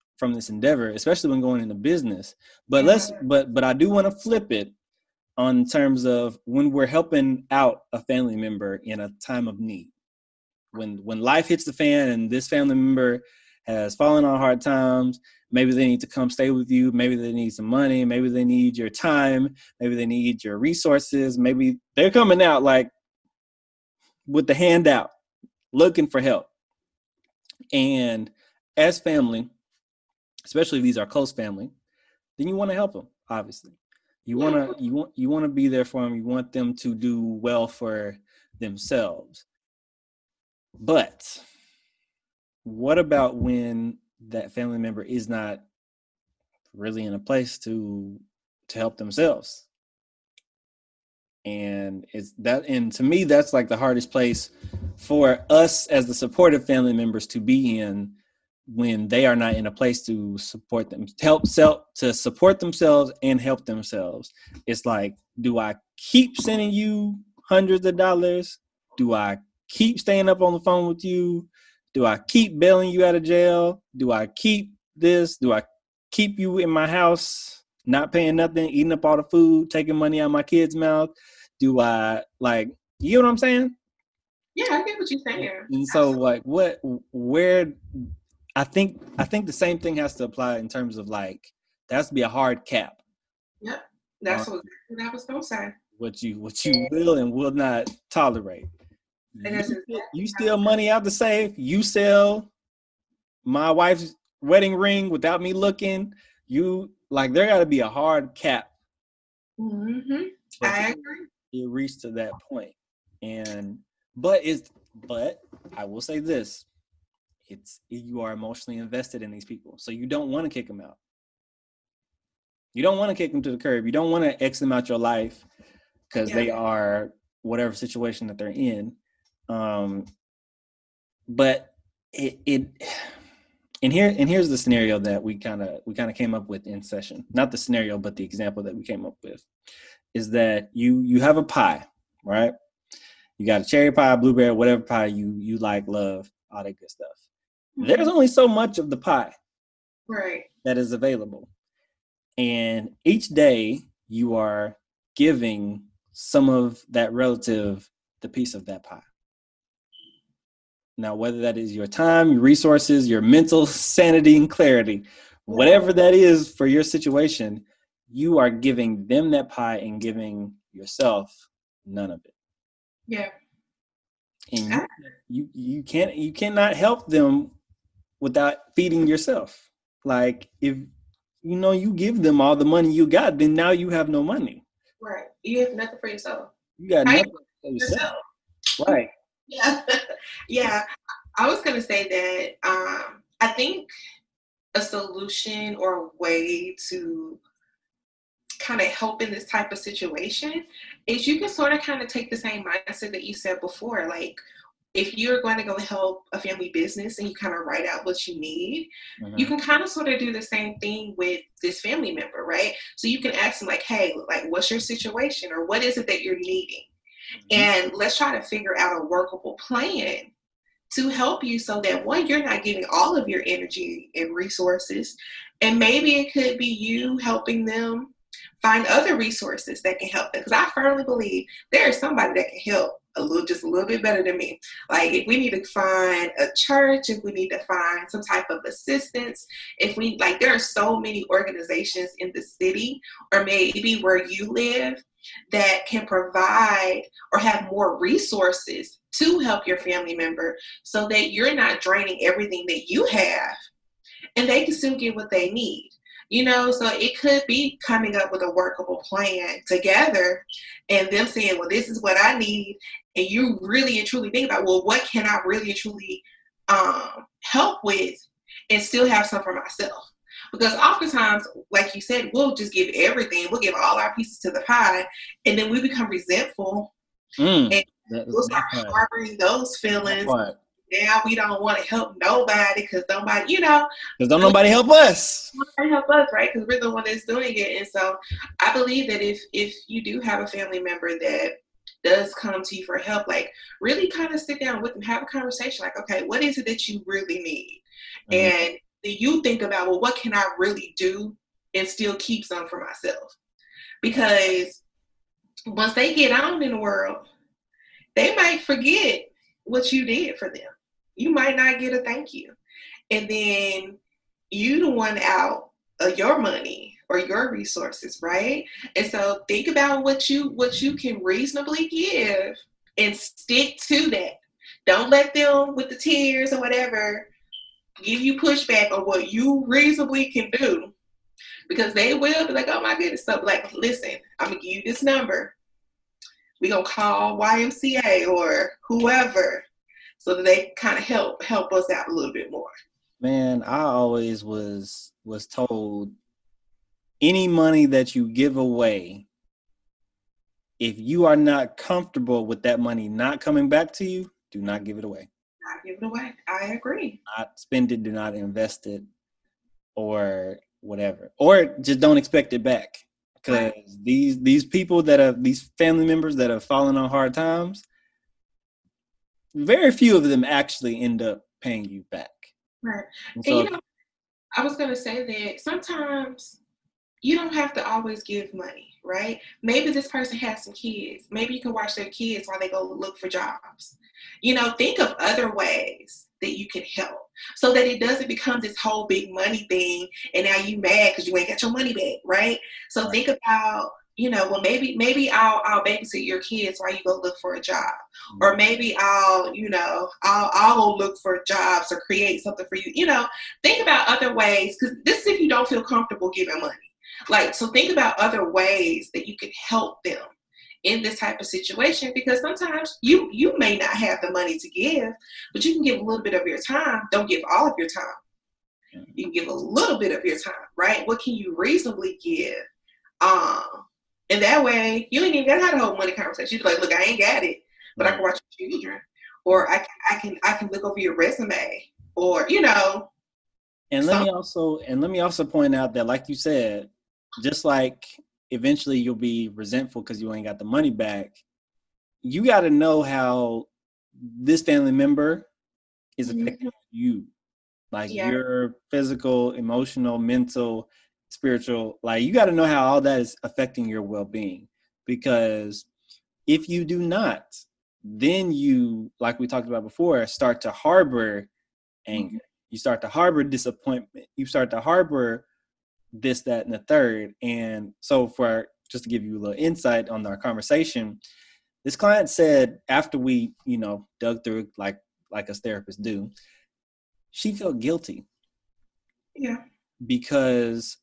Speaker 1: endeavor, especially when going into business. But but I do want to flip it on terms of when we're helping out a family member in a time of need. When life hits the fan and this family member has fallen on hard times, maybe they need to come stay with you. Maybe they need some money. Maybe they need your time. Maybe they need your resources. Maybe they're coming out like with the hand out, looking for help. And as family, especially if these are close family, then you want to help them. Obviously, you want to be there for them. You want them to do well for themselves. But what about when that family member is not really in a place to help themselves? And to me, that's like the hardest place for us as the supportive family members to be in, when they are not in a place to support them, to support themselves and help themselves. It's like, do I keep sending you hundreds of dollars? Do I keep staying up on the phone with you? Do I keep bailing you out of jail? Do I keep this? Do I keep you in my house, not paying nothing, eating up all the food, taking money out of my kids' mouth? Do I, like, you know what I'm saying?
Speaker 2: Yeah, I get what you're saying.
Speaker 1: And so, like, where, I think the same thing has to apply in terms of, like, there has to be a hard cap.
Speaker 2: Yep, that's what I was gonna say.
Speaker 1: What you will and will not tolerate.
Speaker 2: And
Speaker 1: you steal money out the safe. You sell my wife's wedding ring without me looking. You, like, there got to be a hard cap.
Speaker 2: Mm-hmm. I agree.
Speaker 1: It reached to that point, but I will say this: you are emotionally invested in these people, so you don't want to kick them out. You don't want to kick them to the curb. You don't want to X them out your life because they are whatever situation that they're in. But here's the scenario that we kind of came up with in session. Not the scenario, but the example that we came up with is that you have a pie, right? You got a cherry pie, blueberry, whatever pie you like, love, all that good stuff. Mm-hmm. There's only so much of the pie,
Speaker 2: right,
Speaker 1: that is available. And each day you are giving some of that relative the piece of that pie. Now, whether that is your time, your resources, your mental sanity and clarity, whatever that is for your situation, you are giving them that pie and giving yourself none of it.
Speaker 2: Yeah.
Speaker 1: And you cannot help them without feeding yourself. Like, if you give them all the money you got, then now you have no money.
Speaker 2: Right. You have nothing for yourself.
Speaker 1: You got nothing for yourself. Right.
Speaker 2: Yeah. Yeah. I was gonna say that I think a solution or a way to kind of help in this type of situation is you can sort of kind of take the same mindset that you said before. Like, if you're going to go help a family business and you kind of write out what you need, you can kind of sort of do the same thing with this family member, right? So you can ask them, like, hey, like, what's your situation, or what is it that you're needing? And let's try to figure out a workable plan to help you, so that, one, you're not giving all of your energy and resources, and maybe it could be you helping them find other resources that can help them. Because I firmly believe there is somebody that can help just a little bit better than me. Like, if we need to find a church, if we need to find some type of assistance, there are so many organizations in the city, or maybe where you live, that can provide or have more resources to help your family member, so that you're not draining everything that you have, and they can still get what they need. So it could be coming up with a workable plan together, and them saying, well, this is what I need. And you really and truly think about, well, what can I really and truly help with, and still have some for myself? Because oftentimes, like you said, we'll just give everything. We'll give all our pieces to the pie, and then we become resentful. And we'll start harboring those feelings. Now we don't want to help nobody because nobody, because
Speaker 1: don't nobody help us.
Speaker 2: Nobody help us, right? Because we're the one that's doing it. And so I believe that if you do have a family member that does come to you for help, like, really kind of sit down with them, have a conversation. Like, okay, what is it that you really need? And then you think about, well, what can I really do and still keep some for myself? Because once they get on in the world, they might forget what you did for them. You might not get a thank you. And then you the one out of your money or your resources, right? And so think about what you can reasonably give and stick to that. Don't let them with the tears or whatever give you pushback on what you reasonably can do, because they will be like, oh my goodness. So like, listen, I'm gonna give you this number. We're gonna call YMCA or whoever so that they kind of help us out a little bit more.
Speaker 1: Man, I always was told any money that you give away, if you are not comfortable with that money not coming back to you, do not give it away.
Speaker 2: Not give it away. I agree.
Speaker 1: Not spend it, do not invest it, or whatever. Or just don't expect it back. Because
Speaker 2: Right.
Speaker 1: these people that are these family members that have fallen on hard times, very few of them actually end up paying you back.
Speaker 2: Right.
Speaker 1: And
Speaker 2: And
Speaker 1: so
Speaker 2: I was gonna say that sometimes you don't have to always give money, right? Maybe this person has some kids. Maybe you can watch their kids while they go look for jobs. Think of other ways that you can help so that it doesn't become this whole big money thing and now you mad because you ain't got your money back, right? So
Speaker 1: right.
Speaker 2: think about, well, maybe I'll babysit your kids while you go look for a job. Or maybe I'll go look for jobs or create something for you. Think about other ways, because this is if you don't feel comfortable giving money. Like, so think about other ways that you can help them in this type of situation, because sometimes you may not have the money to give, but you can give a little bit of your time. Don't give all of your time. You can give a little bit of your time, right? What can you reasonably give? Um, and that way you ain't even gotta have a whole money conversation. You be like, look, I ain't got it, but I can watch your children, or I can look over your resume, or
Speaker 1: And let
Speaker 2: so.
Speaker 1: me also point out that, like you said, just like eventually you'll be resentful because you ain't got the money back, you got to know how this family member is affecting you, like
Speaker 2: Yeah.
Speaker 1: your physical, emotional, mental, spiritual. Like, you got to know how all that is affecting your well-being, because if you do not, then you, like we talked about before, start to harbor anger. You start to harbor disappointment. You start to harbor this, that, and the third. And so, for just to give you a little insight on our conversation, this client said after we, dug through like us therapists do, she felt guilty
Speaker 2: Yeah.
Speaker 1: because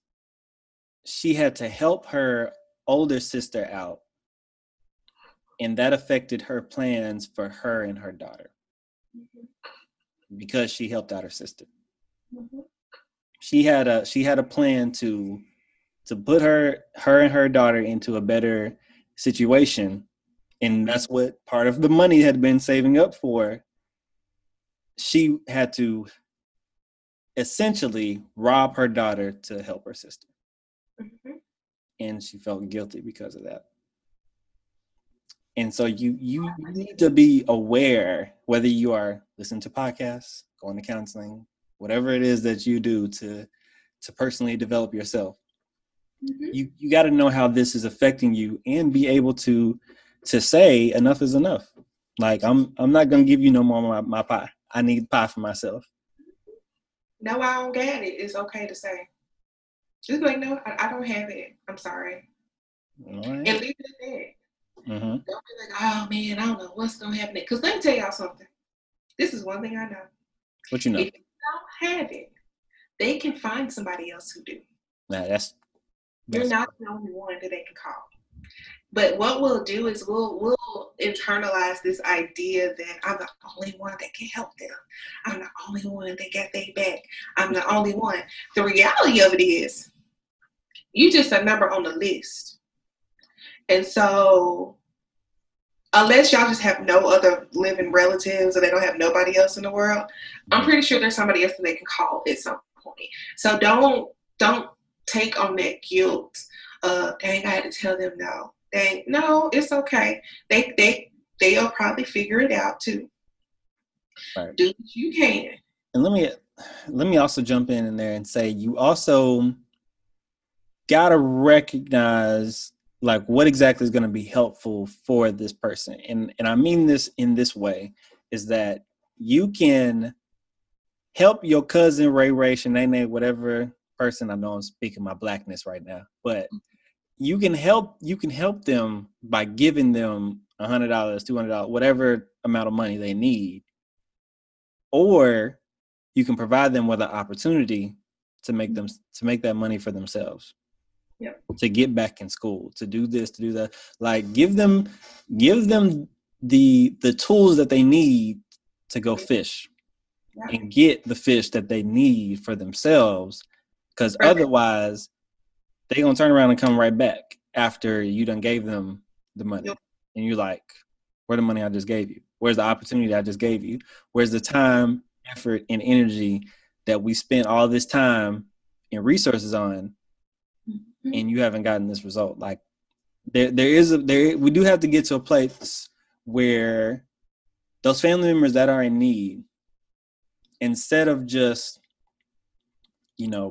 Speaker 1: she had to help her older sister out, and that affected her plans for her and her daughter because she helped out her sister.
Speaker 2: Mm-hmm.
Speaker 1: She had a plan to put her and her daughter into a better situation, and that's what part of the money had been saving up for. She had to essentially rob her daughter to help her sister,
Speaker 2: Mm-hmm.
Speaker 1: and she felt guilty because of that. And so you need to be aware, whether you are listening to podcasts, going to counseling, whatever it is that you do to personally develop yourself.
Speaker 2: Mm-hmm.
Speaker 1: You got to know how this is affecting you and be able to say enough is enough. Like, I'm not gonna give you no more my pie. I need pie for myself.
Speaker 2: No, I don't get it. It's okay to say. Just be like, no, I don't have it. I'm sorry.
Speaker 1: All right.
Speaker 2: And leave it at that.
Speaker 1: Mm-hmm.
Speaker 2: Don't be like, oh man, I don't know what's gonna happen. Because let me tell y'all something. This is one thing I know.
Speaker 1: What you know?
Speaker 2: If you don't have it, they can find somebody else who do.
Speaker 1: Nah,
Speaker 2: You're
Speaker 1: that's
Speaker 2: not the only one that they can call. But what we'll do is we'll internalize this idea that I'm the only one that can help them. I'm the only one that got their back. I'm the only one. The reality of it is, you just a number on the list. And so, unless y'all just have no other living relatives or they don't have nobody else in the world, I'm pretty sure there's somebody else that they can call at some point. So don't take on that guilt. Dang, I had to tell them no. Dang, no, it's okay. They'll probably figure it out too.
Speaker 1: right.
Speaker 2: Do what you can.
Speaker 1: And let me also jump in there and say, you also gotta recognize like what exactly is going to be helpful for this person. And I mean this in this way, is that you can help your cousin Ray Ray, Shanae, whatever person. I know I'm speaking my blackness right now, but you can help them by giving them $100, $200, whatever amount of money they need, or you can provide them with an opportunity to make that money for themselves.
Speaker 2: Yep.
Speaker 1: To get back in school, to do this, to do that. Like give them the tools that they need to go fish and get the fish that they need for themselves. Because otherwise they're gonna turn around and come right back after you done gave them the money.
Speaker 2: Yep.
Speaker 1: And you're like, where's the money I just gave you? Where's the opportunity I just gave you? Where's the time, effort, and energy that we spent all this time and resources on, and you haven't gotten this result? Like we do have to get to a place where those family members that are in need, instead of just,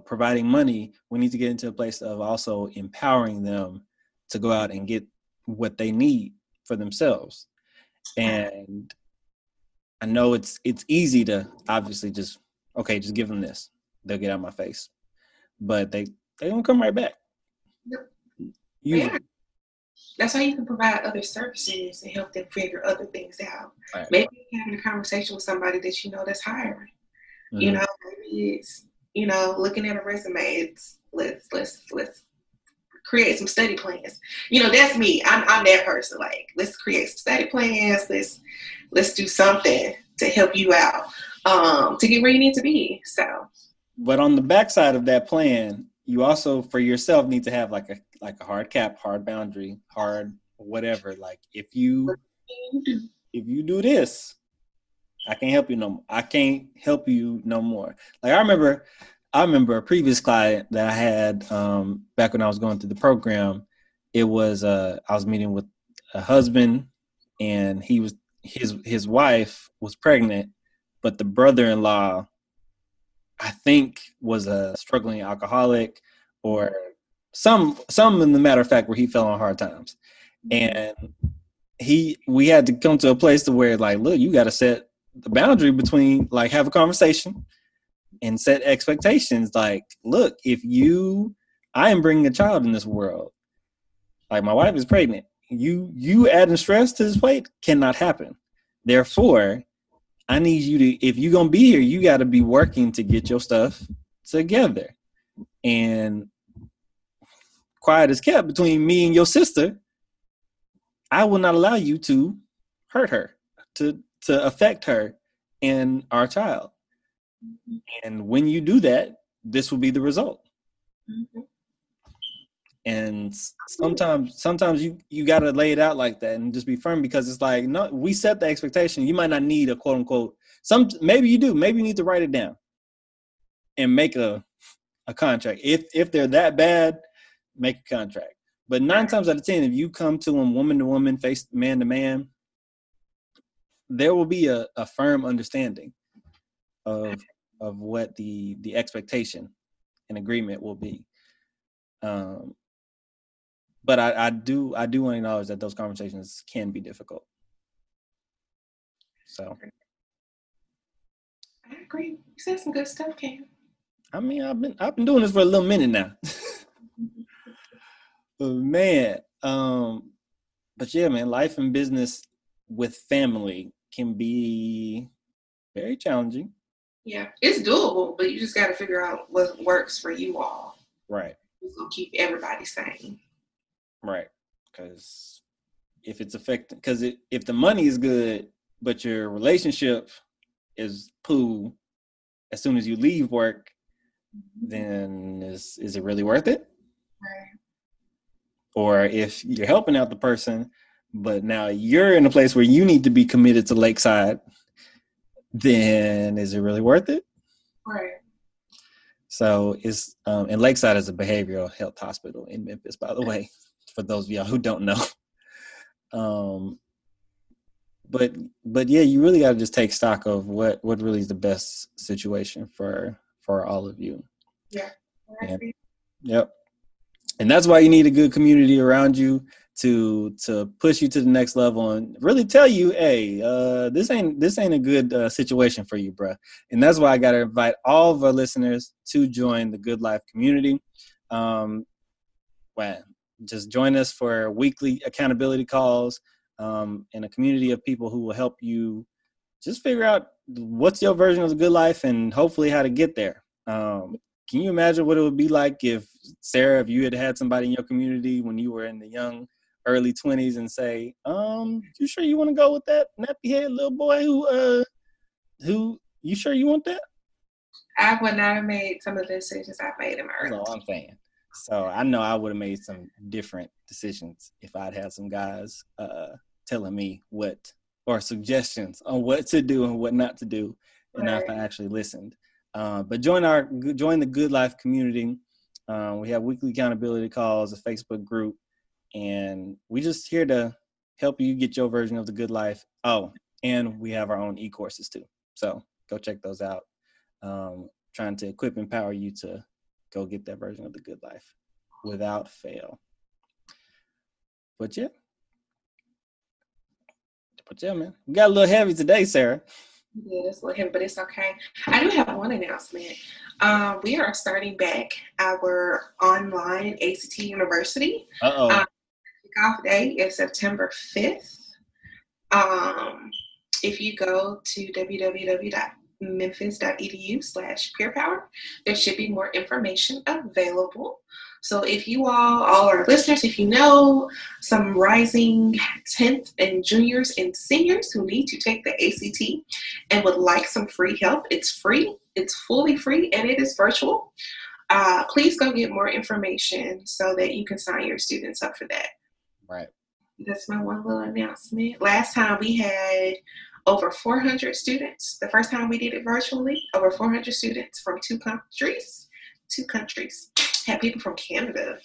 Speaker 1: providing money, we need to get into a place of also empowering them to go out and get what they need for themselves. And I know it's easy to obviously just give them this. They'll get out of my face. But they don't come right back.
Speaker 2: Yeah. That's how you can provide other services and help them figure other things out.
Speaker 1: Right.
Speaker 2: Maybe having a conversation with somebody that that's hiring. Mm-hmm. Maybe it's looking at a resume. It's let's create some study plans. That's me. I'm that person. Like, let's create some study plans. Let's do something to help you out to get where you need to be. So,
Speaker 1: but on the backside of that plan, you also for yourself need to have like a hard cap, hard boundary, hard whatever. Like if you do this, I can't help you no more. I can't help you no more. Like I remember a previous client that I had back when I was going through the program. It was I was meeting with a husband, and his wife was pregnant, but the brother-in-law, I think, was a struggling alcoholic or some in the matter of fact where he fell on hard times. And we had to come to a place to where, like, look, you got to set the boundary between, like, have a conversation and set expectations. Like, look, I am bringing a child in this world. Like, my wife is pregnant. You adding stress to this plate cannot happen. Therefore, I need you to, if you're going to be here, you got to be working to get your stuff together. And quiet is kept between me and your sister. I will not allow you to hurt her, to affect her and our child. And when you do that, this will be the result. Mm-hmm. And sometimes you got to lay it out like that and just be firm, because it's like, no, we set the expectation. You might not need a quote unquote, maybe you do, maybe you need to write it down and make a contract. If they're that bad, make a contract. But 9 times out of 10, if you come to them woman to woman, face man to man, there will be a firm understanding of what the expectation and agreement will be. But I do want to acknowledge that those conversations can be difficult. So
Speaker 2: I agree. You said some good stuff, Cam.
Speaker 1: I mean, I've been doing this for a little minute now. But man, but yeah, man, life and business with family can be very challenging.
Speaker 2: Yeah, it's doable, but you just got to figure out what works for you all.
Speaker 1: Right.
Speaker 2: It's gonna keep everybody sane.
Speaker 1: Right, because if it's affecting, if the money is good, but your relationship is poo as soon as you leave work, then is it really worth it?
Speaker 2: Right.
Speaker 1: Or if you're helping out the person, but now you're in a place where you need to be committed to Lakeside, then is it really worth it?
Speaker 2: Right.
Speaker 1: So it's and Lakeside is a behavioral health hospital in Memphis, by the way, for those of y'all who don't know. But yeah, you really got to just take stock of what really is the best situation for all of you.
Speaker 2: Yeah.
Speaker 1: Yep. And that's why you need a good community around you to push you to the next level and really tell you, hey, this ain't a good situation for you, bruh. And that's why I got to invite all of our listeners to join the Good Life community. Well, just join us for weekly accountability calls, and a community of people who will help you just figure out what's your version of the good life and hopefully how to get there. Can you imagine what it would be like if, Sarah, if you had somebody in your community when you were in the young early 20s and say, you sure you want to go with that nappy head little boy who you sure you want that?
Speaker 2: I would not have made some of the decisions I've made in my early.
Speaker 1: That's all I'm saying. So I know I would have made some different decisions if I'd had some guys telling me what, or suggestions on what to do and what not to do, and if I actually listened. But join the Good Life community. We have weekly accountability calls, a Facebook group, and we just here to help you get your version of the good life. Oh, and we have our own e-courses too. So go check those out. Trying to equip, empower you to go get that version of the good life without fail. But yeah, man, we got a little heavy today, Sarah.
Speaker 2: Yeah, it's a little heavy, but it's okay. I do have one announcement. We are starting back our online ACT University. Kickoff day is September 5th. If you go to www.memphis.edu/peerpower, there should be more information available. So if you all are listeners, if you know some rising 10th and juniors and seniors who need to take the ACT and would like some free help, it's free, it's fully free, and it is virtual. Please go get more information so that you can sign your students up for that.
Speaker 1: Right.
Speaker 2: That's my one little announcement. Last time we had over 400 students. The first time we did it virtually, over 400 students from two countries. Had people from Canada.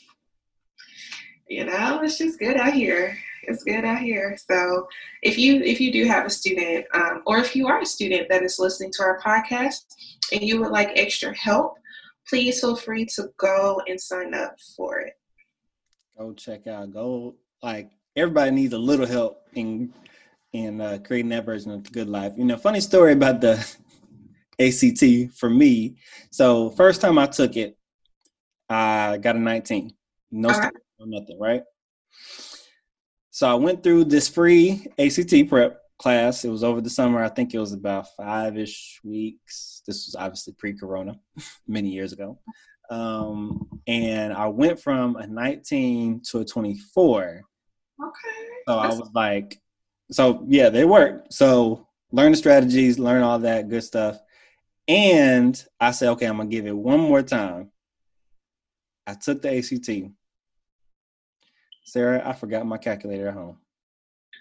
Speaker 2: You know, it's just good out here. It's good out here. So if you do have a student, or if you are a student that is listening to our podcast and you would like extra help, please feel free to go and sign up for it.
Speaker 1: Go check out. Everybody needs a little help in creating that version of the good life. You know, funny story about the ACT for me. So first time I took it, I got a 19. No study, no nothing, right? So I went through this free ACT prep class. It was over the summer. I think it was about 5-ish weeks. This was obviously pre-corona, many years ago. And I went from a 19 to a 24.
Speaker 2: Okay.
Speaker 1: So I was like, so yeah, they work. So learn the strategies, learn all that good stuff. And I said, okay, I'm going to give it one more time. I took the ACT. Sarah, I forgot my calculator at home.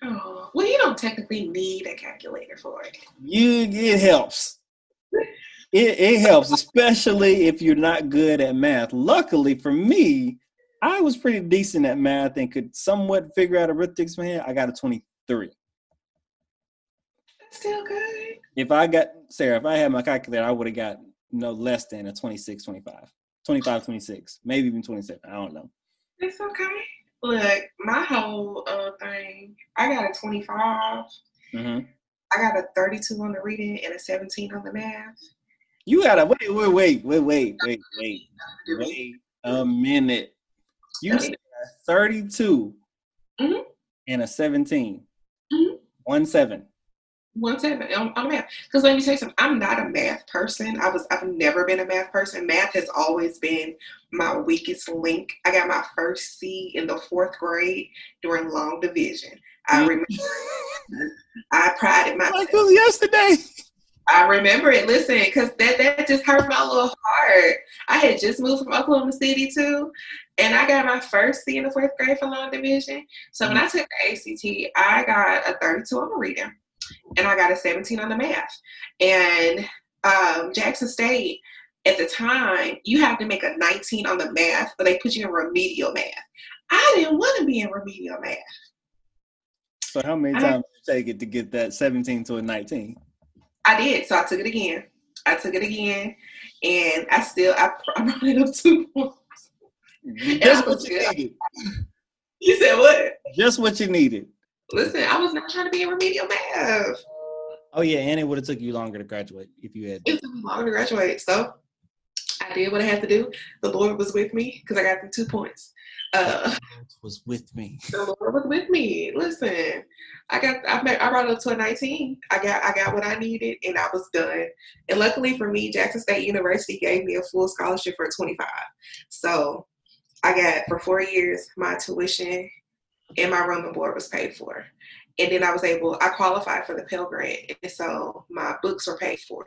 Speaker 2: Oh, well, you don't technically need a calculator for it.
Speaker 1: It helps. It helps, especially if you're not good at math. Luckily for me, I was pretty decent at math and could somewhat figure out arithmetic. Man, I got a 23.
Speaker 2: That's still good.
Speaker 1: If I had my calculator, I would have got no less than a 26, 25, 26, maybe even 27. I don't know.
Speaker 2: It's okay. Look, my whole thing, I got a 25.
Speaker 1: Mm-hmm.
Speaker 2: I got a 32 on the reading and a 17 on the math.
Speaker 1: You got wait a minute. You said a 32 and a 17. Mm-hmm. 17.
Speaker 2: 17 on math. Because let me tell you something, I'm not a math person. I've never been a math person. Math has always been my weakest link. I got my first C in the 4th grade during long division. I remember I prided myself.
Speaker 1: Like it was yesterday.
Speaker 2: I remember it. Listen, because that just hurt my little heart. I had just moved from Oklahoma City too, and I got my first C in the 4th grade for long division. So when I took the ACT, I got a 32 on the reading, and I got a 17 on the math. And Jackson State, at the time, you have to make a 19 on the math, or they put you in remedial math. I didn't want to be in remedial math.
Speaker 1: So how many times did you take it to get that 17 to a 19?
Speaker 2: I did. So I took it again. And I brought it up 2 points.
Speaker 1: Just what you needed.
Speaker 2: You said what?
Speaker 1: Just what you needed.
Speaker 2: Listen, I was not trying to be in remedial math.
Speaker 1: Oh yeah, and it would have took you longer to graduate if you had.
Speaker 2: It took me longer to graduate, so I did what I had to do. The Lord was with me because I got the 2 points.
Speaker 1: The Lord was with me.
Speaker 2: The Lord was with me. Listen, I brought it up to a 19. I got what I needed, and I was done. And luckily for me, Jackson State University gave me a full scholarship for 25. So I got for 4 years my tuition and my room and board was paid for. And then I qualified for the Pell Grant. And so my books were paid for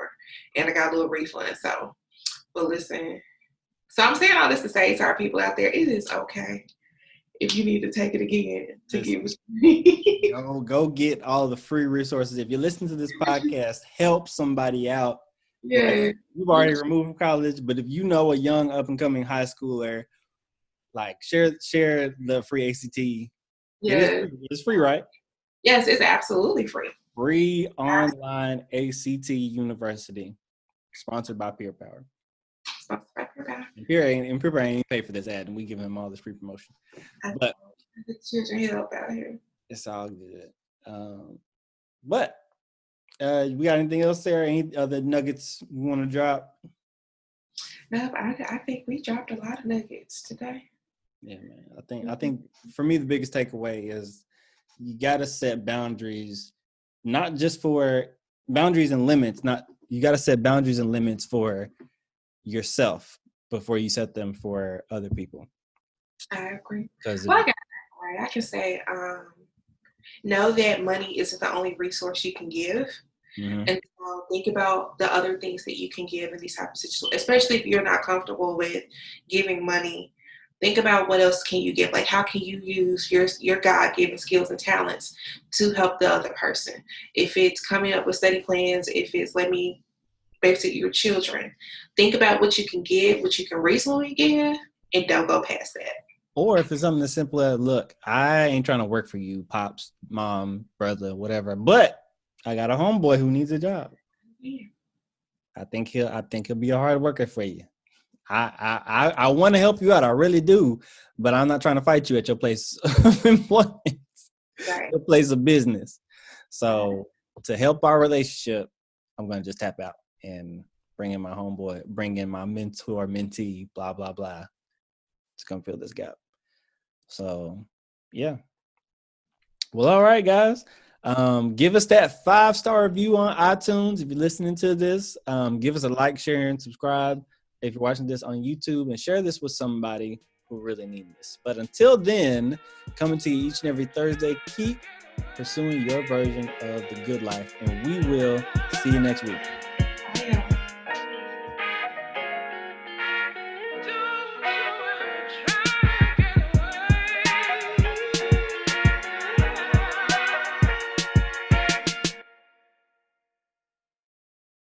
Speaker 2: and I got a little refund. So, but listen, so I'm saying all this to say to our people out there, it is okay if you need to take it again to get what
Speaker 1: go get all the free resources. If you listen to this podcast, help somebody out.
Speaker 2: Yeah.
Speaker 1: You've already removed from college, but if you know a young up and coming high schooler, like share the free ACT.
Speaker 2: Yeah.
Speaker 1: It's free, right?
Speaker 2: Yes, it's absolutely free.
Speaker 1: Free online ACT University, sponsored by Peer Power.
Speaker 2: Sponsored by Peer Power.
Speaker 1: And Peer Power ain't pay for this ad, and we give him all this free promotion. But
Speaker 2: the children help out here.
Speaker 1: It's all good. But we got anything else there? Any other nuggets we want to drop?
Speaker 2: No, I think we dropped a lot of nuggets today.
Speaker 1: Yeah, man. I think for me the biggest takeaway is you gotta set boundaries, not just for boundaries and limits. You gotta set boundaries and limits for yourself before you set them for other people.
Speaker 2: I agree. I can say, know that money isn't the only resource you can give. Mm-hmm. And think about the other things that you can give in these types of situations, especially if you're not comfortable with giving money. Think about what else can you give? Like, how can you use your God-given skills and talents to help the other person? If it's coming up with study plans, if it's let me babysit your children, think about what you can give, what you can reasonably give, and don't go past that.
Speaker 1: Or if it's something as simple as, look, I ain't trying to work for you, pops, mom, brother, whatever, but I got a homeboy who needs a job. Yeah. I think he'll be a hard worker for you. I want to help you out. I really do, but I'm not trying to fight you at your place of employment, right. Your place of business. So to help our relationship, I'm going to just tap out and bring in my homeboy, bring in my mentor, mentee, blah, blah, blah. It's going to fill this gap. So, yeah. Well, all right, guys. Give us that 5-star review on iTunes. If you're listening to this, give us a like, share, and subscribe. If you're watching this on YouTube, and share this with somebody who really needs this. But until then, coming to you each and every Thursday, keep pursuing your version of the good life, and we will see you next week.